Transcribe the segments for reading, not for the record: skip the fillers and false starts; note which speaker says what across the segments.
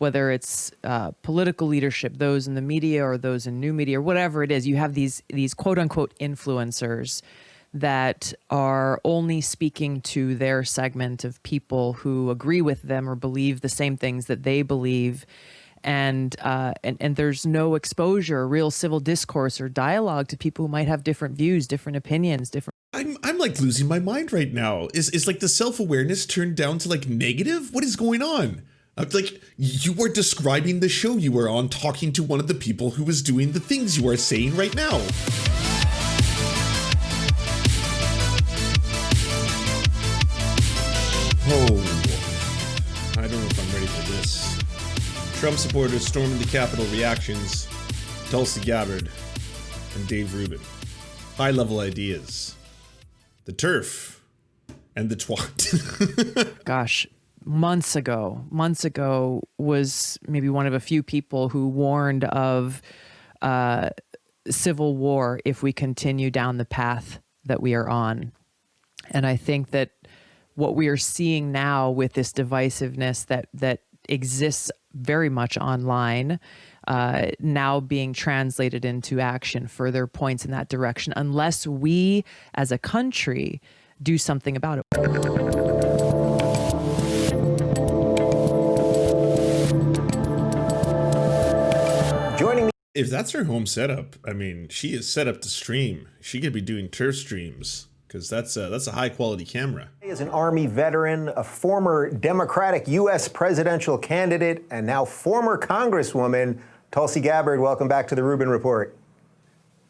Speaker 1: whether it's political leadership, those in the media or those in new media, or whatever it is, you have these quote unquote influencers that are only speaking to their segment of people who agree with them or believe the same things that they believe. And there's no exposure, real civil discourse or dialogue to people who might have different views, different opinions, different.
Speaker 2: I'm like losing my mind right now. Is like the self-awareness turned down to like negative? What is going on? Like you were describing the show you were on, talking to one of the people who was doing the things you are saying right now. Oh, I don't know if I'm ready for this. Trump supporters storming the Capitol, reactions, Tulsi Gabbard and Dave Rubin. High-level ideas. The turf and the twat.
Speaker 1: Gosh, months ago was maybe one of a few people who warned of civil war if we continue down the path that we are on. And I think that what we are seeing now with this divisiveness that exists very much online, now being translated into action, further points in that direction, unless we as a country do something about it.
Speaker 2: Joining me. If that's her home setup, I mean, she is set up to stream. She could be doing turf streams, because that's a high quality camera.
Speaker 3: Is an Army veteran, a former Democratic U.S. presidential candidate, and now former Congresswoman, Tulsi Gabbard. Welcome back to the Rubin Report.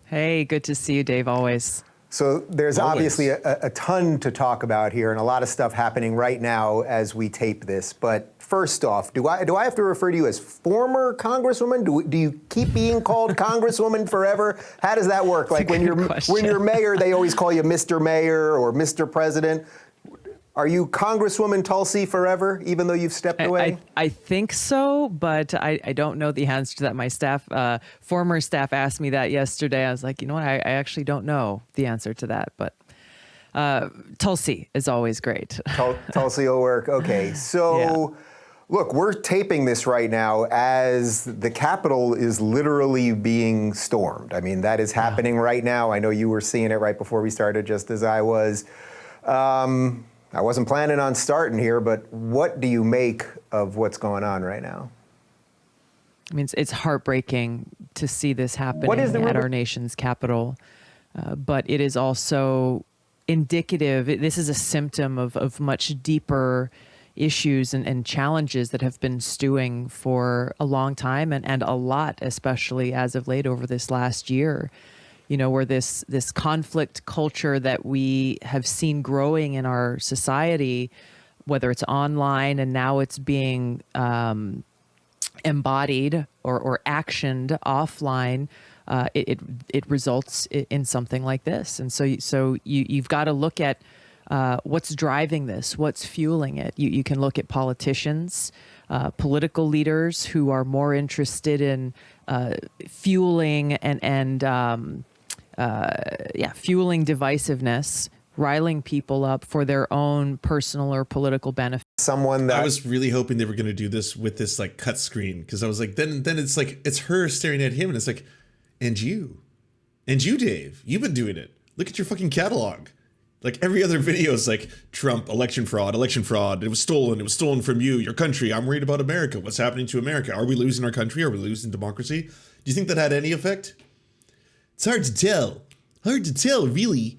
Speaker 1: Hey, good to see you, Dave, always.
Speaker 3: So there's obviously a ton to talk about here and a lot of stuff happening right now as we tape this. But first off, do I have to refer to you as former Congresswoman? Do you keep being called Congresswoman forever? How does that work? Like when you're mayor, they always call you Mr. Mayor or Mr. President. Are you Congresswoman Tulsi forever, even though you've stepped away?
Speaker 1: I think so, but I don't know the answer to that. My staff, former staff asked me that yesterday. I was like, you know what? I actually don't know the answer to that, but Tulsi is always great.
Speaker 3: Tulsi will work. Okay, so yeah. Look, we're taping this right now as the Capitol is literally being stormed. I mean, that is happening right now. I know you were seeing it right before we started, just as I was. I wasn't planning on starting here, but what do you make of what's going on right now?
Speaker 1: I mean, it's heartbreaking to see this happening at our nation's capital, but it is also indicative. This is a symptom of much deeper issues and challenges that have been stewing for a long time and a lot, especially as of late over this last year. You know, where this conflict culture that we have seen growing in our society, whether it's online and now it's being embodied or actioned offline, it results in something like this. And so you've got to look at what's driving this, what's fueling it. You can look at politicians, political leaders who are more interested in fueling fueling divisiveness, riling people up for their own personal or political benefit.
Speaker 2: Someone that I was really hoping they were going to do this with this like cut screen, because I was like, then it's like it's her staring at him, and it's like, and you, Dave, you've been doing it. Look at your fucking catalog. Like every other video is like Trump, election fraud. It was stolen from you, your country. I'm worried about America. What's happening to America? Are we losing our country? Are we losing democracy? Do you think that had any effect? It's hard to tell, really.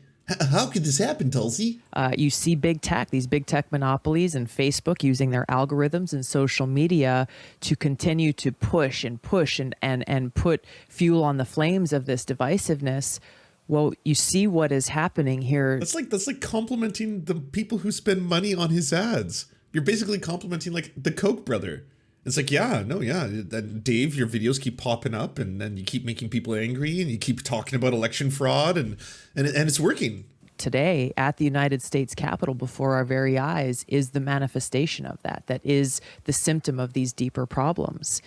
Speaker 2: How could this happen, Tulsi?
Speaker 1: You see these big tech monopolies and Facebook using their algorithms and social media to continue to push and put fuel on the flames of this divisiveness. Well, you see what is happening here.
Speaker 2: That's like complimenting the people who spend money on his ads. You're basically complimenting like the Koch brother. It's like, Dave, your videos keep popping up, and then you keep making people angry, and you keep talking about election fraud, and it's working.
Speaker 1: Today, at the United States Capitol, before our very eyes, is the manifestation of that. That is the symptom of these deeper problems.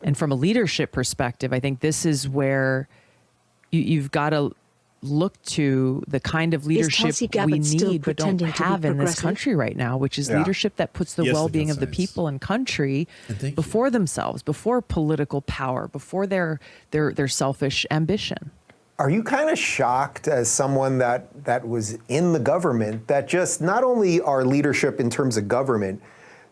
Speaker 1: And from a leadership perspective, I think this is where you've got to look to the kind of leadership we need but don't have in this country right now, which is leadership that puts the well-being of the people and country before themselves, before political power, before their selfish ambition.
Speaker 3: Are you kind of shocked, as someone that was in the government, that just not only our leadership in terms of government,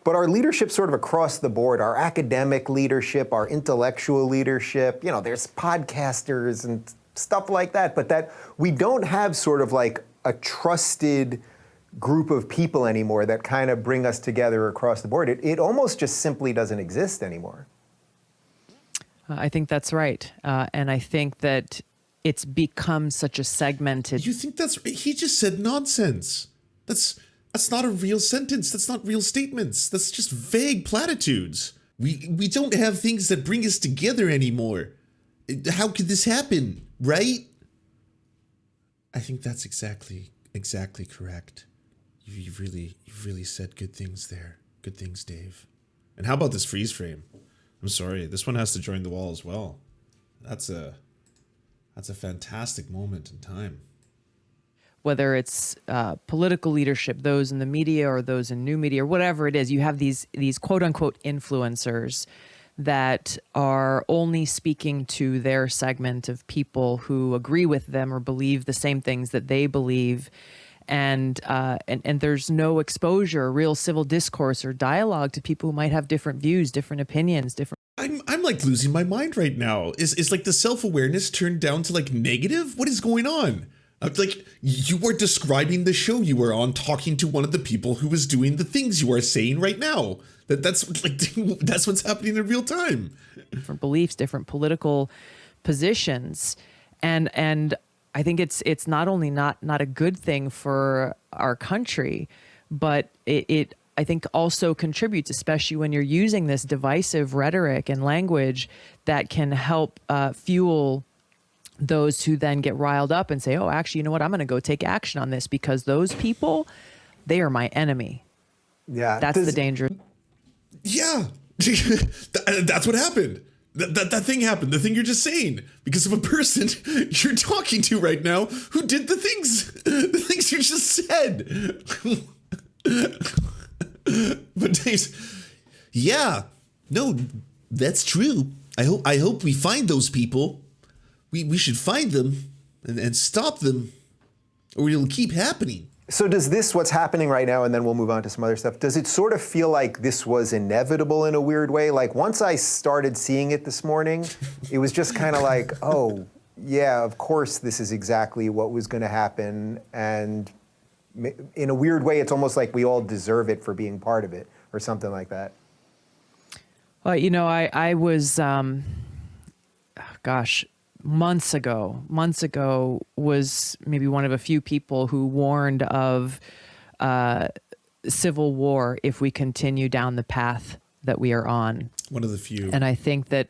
Speaker 3: but our leadership sort of across the board, our academic leadership, our intellectual leadership, you know, there's podcasters and stuff like that, but that we don't have sort of like a trusted group of people anymore that kind of bring us together across the board. It almost just simply doesn't exist anymore.
Speaker 1: I think that's right. And I think that it's become such a segmented...
Speaker 2: You think he just said nonsense. That's not a real sentence. That's not real statements. That's just vague platitudes. We don't have things that bring us together anymore. How could this happen, right? I think that's exactly correct. You've really said good things there. Good things, Dave. And how about this freeze frame? I'm sorry, this one has to join the wall as well. That's a fantastic moment in time.
Speaker 1: Whether it's political leadership, those in the media or those in new media, or whatever it is, you have these quote unquote influencers that are only speaking to their segment of people who agree with them or believe the same things that they believe. And there's no exposure, real civil discourse or dialogue to people who might have different views, different opinions, different.
Speaker 2: I'm like losing my mind right now. Is like the self-awareness turned down to like negative? What is going on? Like, you were describing the show you were on, talking to one of the people who was doing the things you are saying right now. That's what's happening in real time.
Speaker 1: Different beliefs, different political positions, and I think it's not only not a good thing for our country, but it I think also contributes, especially when you're using this divisive rhetoric and language that can help fuel those who then get riled up and say, oh, actually, you know what? I'm going to go take action on this because those people, they are my enemy.
Speaker 3: Yeah.
Speaker 1: That's the danger.
Speaker 2: Yeah. That's what happened. That thing happened. The thing you're just saying because of a person you're talking to right now who did the things you just said. But yeah, no, that's true. I hope we find those people. We should find them and stop them, or it'll keep happening.
Speaker 3: So does this, what's happening right now, and then we'll move on to some other stuff, does it sort of feel like this was inevitable in a weird way? Like once I started seeing it this morning, it was just kind of like, oh, yeah, of course this is exactly what was going to happen. And in a weird way, it's almost like we all deserve it for being part of it or something like that.
Speaker 1: Well, you know, I was, months ago was maybe one of a few people who warned of civil war if we continue down the path that we are on.
Speaker 2: One of the few.
Speaker 1: And I think that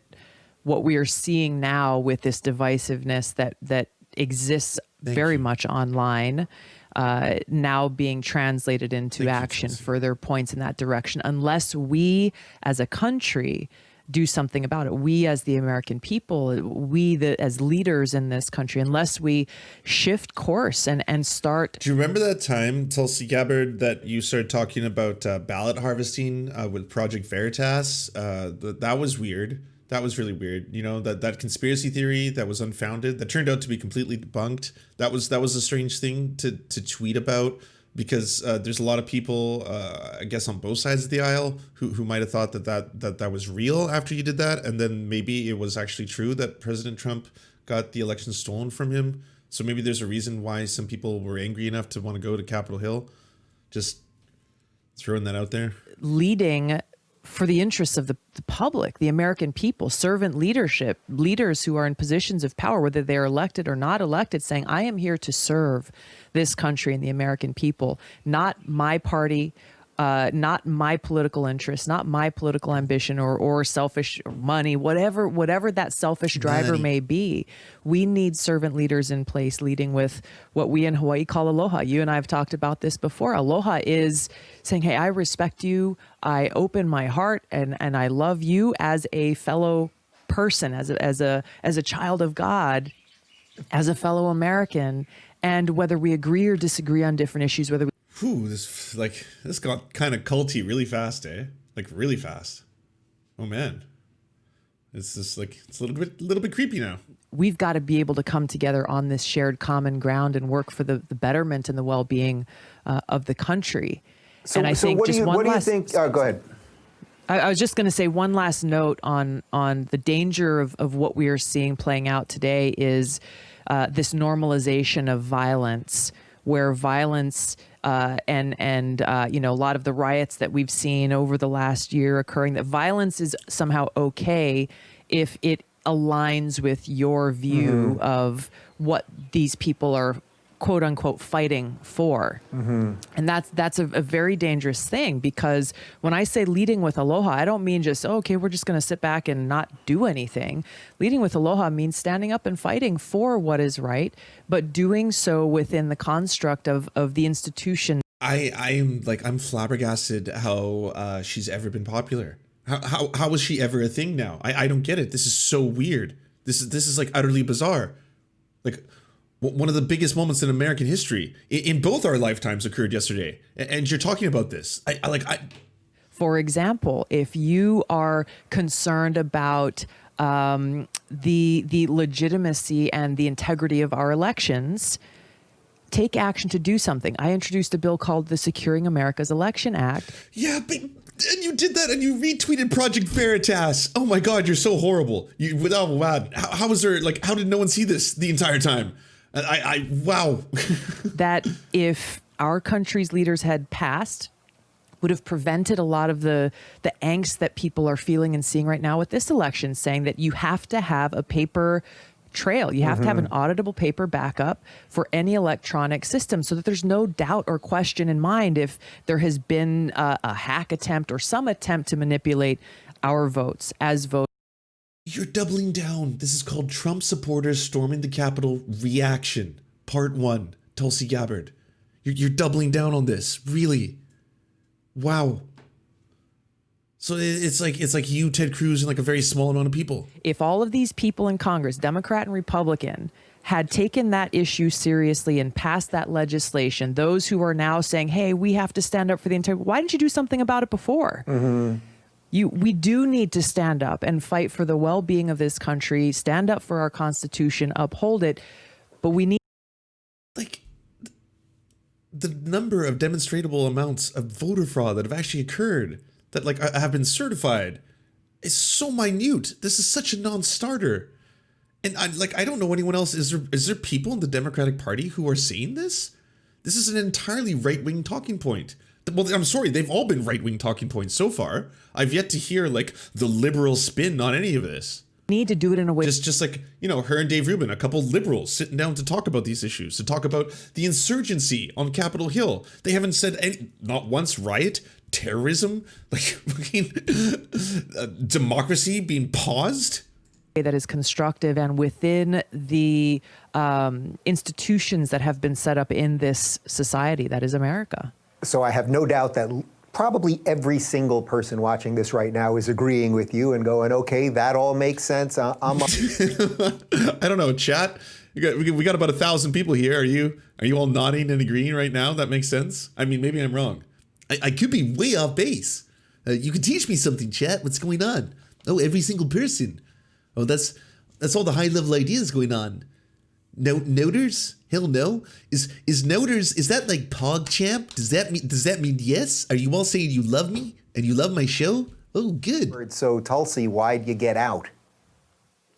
Speaker 1: what we are seeing now with this divisiveness that exists very much online, now being translated into action, further points in that direction, unless we as a country do something about it. We as the American people, as leaders in this country, unless we shift course and start.
Speaker 2: Do you remember that time, Tulsi Gabbard, that you started talking about ballot harvesting with Project Veritas? That was weird. That was really weird. You know, that conspiracy theory that was unfounded, that turned out to be completely debunked. That was a strange thing to tweet about. Because there's a lot of people, I guess, on both sides of the aisle who might have thought that was real after you did that. And then maybe it was actually true that President Trump got the election stolen from him. So maybe there's a reason why some people were angry enough to want to go to Capitol Hill. Just throwing that out there.
Speaker 1: Leading for the interests of the public, the American people, servant leadership, leaders who are in positions of power, whether they're elected or not elected, saying, I am here to serve this country and the American people, not my party, not my political interest, not my political ambition or selfish money, whatever that selfish driver may be. We need servant leaders in place leading with what we in Hawaii call aloha. You and I have talked about this before. Aloha is saying, hey, I respect you. I open my heart and I love you as a fellow person, as a child of God. as a fellow American, and whether we agree or disagree on different issues, whether we
Speaker 2: Whew, this got kind of culty really fast, eh? Like really fast. Oh man. It's just like, it's a little bit creepy now.
Speaker 1: we've got to be able to come together on this shared common ground and work for the betterment and the well-being of the country.
Speaker 3: So,
Speaker 1: and I think
Speaker 3: what do you think? Go ahead.
Speaker 1: I was just going to say one last note on the danger of what we are seeing playing out today is this normalization of violence, where violence and you know, a lot of the riots that we've seen over the last year occurring, that violence is somehow okay if it aligns with your view of what these people are quote unquote fighting for. And that's a very dangerous thing, because when I say leading with aloha, I don't mean just, oh, okay, we're just going to sit back and not do anything. Leading with aloha means standing up and fighting for what is right, but doing so within the construct of the institution.
Speaker 2: I'm flabbergasted how she's ever been popular. How was she ever a thing now? I don't get it. This is so weird. This is like utterly bizarre. Like, one of the biggest moments in American history in both our lifetimes occurred yesterday, and you're talking about this.
Speaker 1: For example, if you are concerned about the legitimacy and the integrity of our elections, take action to do something. I introduced a bill called the Securing America's Election Act.
Speaker 2: Yeah, but and you did that, and you retweeted Project Veritas. Oh my God, you're so horrible. How was there, like, how did no one see this the entire time? Wow.
Speaker 1: That if our country's leaders had passed, would have prevented a lot of the angst that people are feeling and seeing right now with this election, saying that you have to have a paper trail. You have to have an auditable paper backup for any electronic system, so that there's no doubt or question in mind if there has been a hack attempt or some attempt to manipulate our votes as votes.
Speaker 2: You're doubling down. This is called Trump supporters storming the Capitol reaction. Part 1, Tulsi Gabbard. You're doubling down on this. Really? Wow. So it's like you, Ted Cruz, and like a very small amount of people.
Speaker 1: If all of these people in Congress, Democrat and Republican, had taken that issue seriously and passed that legislation, those who are now saying, hey, we have to stand up for the integrity, why didn't you do something about it before? We do need to stand up and fight for the well-being of this country, stand up for our Constitution, uphold it, but we need...
Speaker 2: Like, the number of demonstrable amounts of voter fraud that have actually occurred, that like have been certified, is so minute. This is such a non-starter. And I don't know anyone else. Is there people in the Democratic Party who are saying this? This is an entirely right-wing talking point. Well, I'm sorry, they've all been right-wing talking points so far. I've yet to hear like the liberal spin on any of this.
Speaker 1: Need to do it in a way
Speaker 2: just like, you know, her and Dave Rubin, a couple liberals sitting down to talk about these issues, to talk about the insurgency on Capitol Hill. They haven't said not once riot, terrorism, like democracy being paused.
Speaker 1: That is constructive and within the institutions that have been set up in this society that is America. So
Speaker 3: I have no doubt that probably every single person watching this right now is agreeing with you and going, okay, that all makes sense. I
Speaker 2: don't know, chat. We got about 1,000 people here. Are you all nodding and agreeing right now? That makes sense. I mean, maybe I'm wrong. I could be way off base. You could teach me something, chat. What's going on? Oh, every single person. Oh, that's all the high level ideas going on. Noters? Hell no. Is Noters, is that like PogChamp? Does that mean yes? Are you all saying you love me and you love my show? Oh, good.
Speaker 3: So Tulsi, why'd you get out?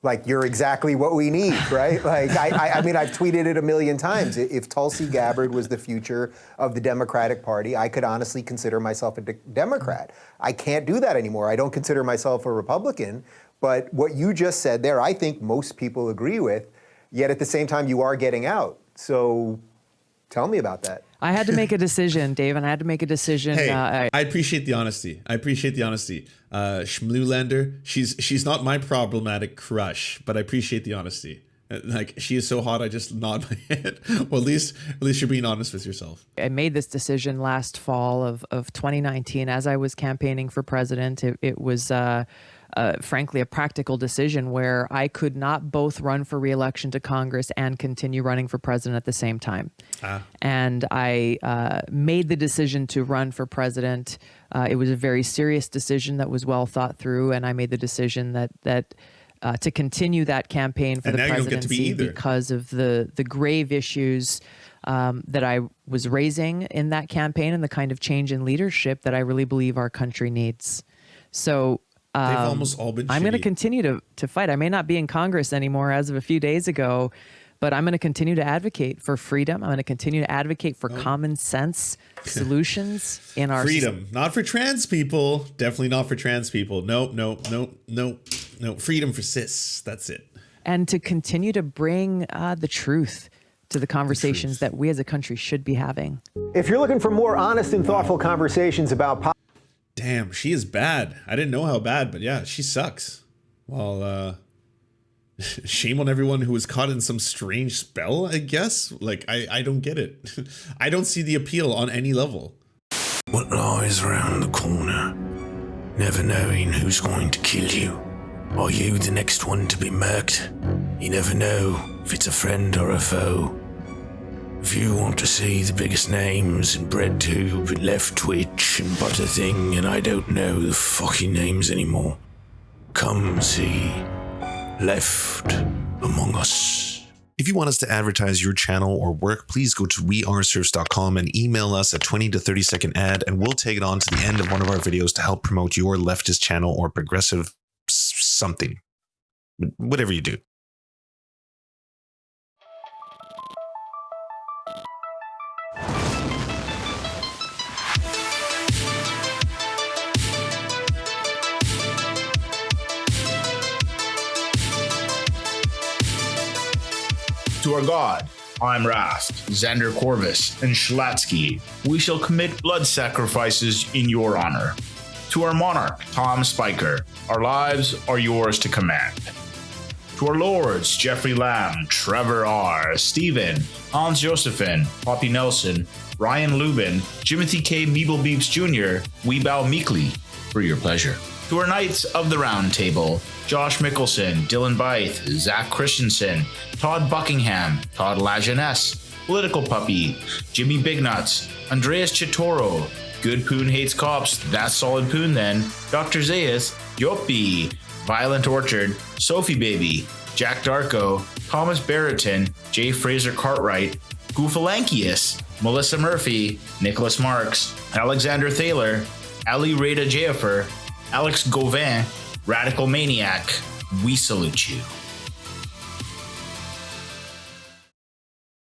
Speaker 3: Like, you're exactly what we need, right? Like, I mean, I've tweeted it a million times. If Tulsi Gabbard was the future of the Democratic Party, I could honestly consider myself a Democrat. I can't do that anymore. I don't consider myself a Republican. But what you just said there, I think most people agree with. Yet at the same time, you are getting out. So tell me about that.
Speaker 1: I had to make a decision, Dave, and I had to make a decision.
Speaker 2: Hey, I appreciate the honesty. Schmlulander, she's not my problematic crush, but I appreciate the honesty. Like, she is so hot, I just nod my head. Well, at least you're being honest with yourself.
Speaker 1: I made this decision last fall of 2019 as I was campaigning for president. It was frankly, a practical decision where I could not both run for re-election to Congress and continue running for president at the same time. And I made the decision to run for president. It was a very serious decision that was well thought through, and I made the decision that to continue that campaign for the presidency because of the grave issues that I was raising in that campaign and the kind of change in leadership that I really believe our country needs. So
Speaker 2: they've almost all been
Speaker 1: I'm going to continue to fight. I may not be in Congress anymore as of a few days ago, but I'm going to continue to advocate for freedom. I'm going to continue to advocate for common sense solutions in our
Speaker 2: freedom, not for trans people. Definitely not for trans people. No. Freedom for cis. That's it.
Speaker 1: And to continue to bring the truth to the conversations that we as a country should be having.
Speaker 3: If you're looking for more honest and thoughtful conversations about
Speaker 2: damn, she is bad. I didn't know how bad, but yeah, she sucks. Well, shame on everyone who was caught in some strange spell, I guess. Like, I don't get it. I don't see the appeal on any level.
Speaker 4: What lies around the corner? Never knowing who's going to kill you. Are you the next one to be murked? You never know if it's a friend or a foe. If you want to see the biggest names in BreadTube and Left Twitch and Butterthing and I don't know the fucking names anymore, come see Left Among Us.
Speaker 5: If you want us to advertise your channel or work, please go to weareserfs.com and email us a 20 to 30 second ad, and we'll take it on to the end of one of our videos to help promote your leftist channel or progressive something. Whatever you do.
Speaker 6: To our God, I'm Rast, Xander Corvus, and Schlatsky, we shall commit blood sacrifices in your honor. To our monarch, Tom Spiker, our lives are yours to command. To our lords, Jeffrey Lamb, Trevor R., Stephen, Hans Josephine, Poppy Nelson, Ryan Lubin, Jimothy K. Beebles Jr., we bow meekly for your pleasure. To our Knights of the Round Table, Josh Mickelson, Dylan Byth, Zach Christensen, Todd Buckingham, Todd Lajeunesse, Political Puppy, Jimmy Bignuts, Andreas Chitoro, Good Poon Hates Cops, That's Solid Poon Then, Dr. Zayas, Yoppy, Violent Orchard, Sophie Baby, Jack Darko, Thomas Barretton, J. Fraser Cartwright, Goofalankius, Melissa Murphy, Nicholas Marks, Alexander Thaler, Ali Rada Jaffer, Alex Gauvin, Radical Maniac, we salute you.